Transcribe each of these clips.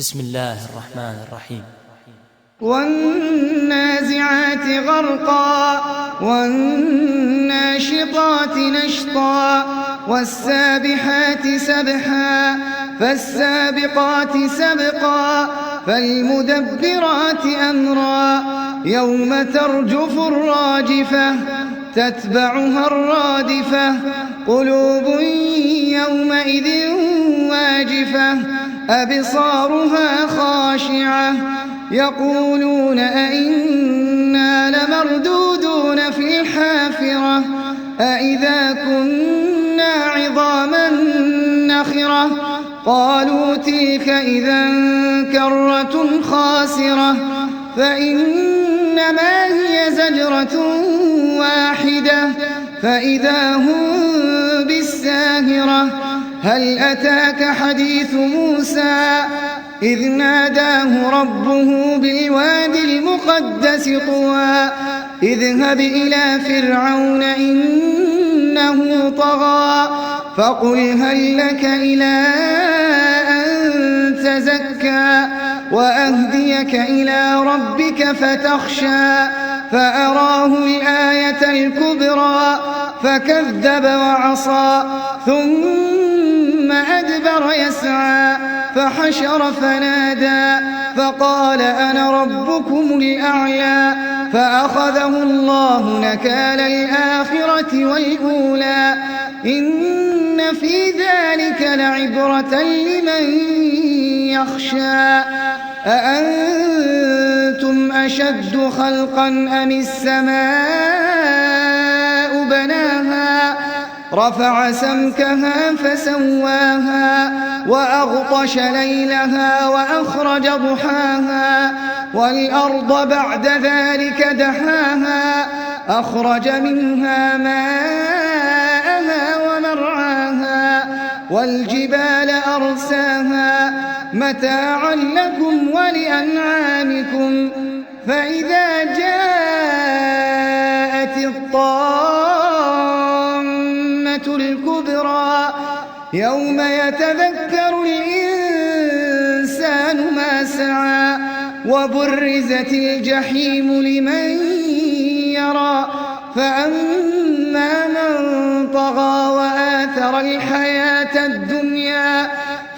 بسم الله الرحمن الرحيم. والنازعات غرقا والناشطات نشطا والسابحات سبحا فالسابقات سبقا فالمدبرات أمرا يوم ترجف الراجفة تتبعها الرادفة قلوب يومئذ واجفة أبصارها خاشعة يقولون أئنا لمردودون في الحافرة أئذا كنا عظاما نخرة قالوا تلك إذا كرة خاسرة فإنما هي زجرة واحدة فإذا هم بالساهرة هل أتاك حديث موسى إذ ناداه ربه بالوادي المقدس طوى اذهب إلى فرعون إنه طغى فقل هل لك إلى أن تزكى وأهديك إلى ربك فتخشى فأراه الآية الكبرى فكذب وعصى ثم أدبر يسعى فحشر فنادى فقال أنا ربكم الأعلى فأخذه الله نكال الآخرة والأولى إن في ذلك لعبرة لمن يخشى أأنتم أشد خلقا أم السماء بناها رفع سمكها فسواها وأغطش ليلها وأخرج ضحاها والأرض بعد ذلك دحاها أخرج منها ماءها ومرعاها والجبال أرساها متاعا لكم ولأنعامكم فإذا جاءت الطامة الكبرى يوم يتذكر الإنسان ما سعى وبرزت الجحيم لمن يرى فأما من طغى وآثر الحياة الدنيا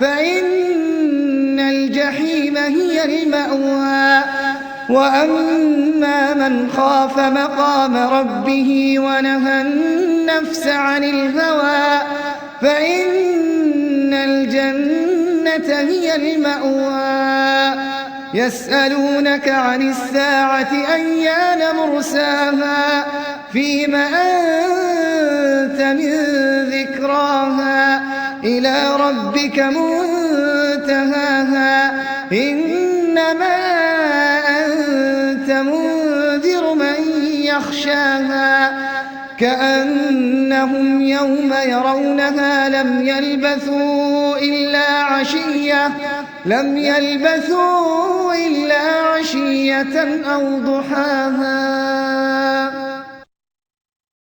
فإن الجحيم هي المأوى وأما من خاف مقام ربه ونهى النفس عن الهوى فإن الجنة هي المأوى يسألونك عن الساعة أيان مرساها فيم أنت من ذكراها إلى ربك منتهاها إنما أنت منذر من يخشاها كأنهم يوم يرونها لم يلبثوا إلا عشية أو ضحاها.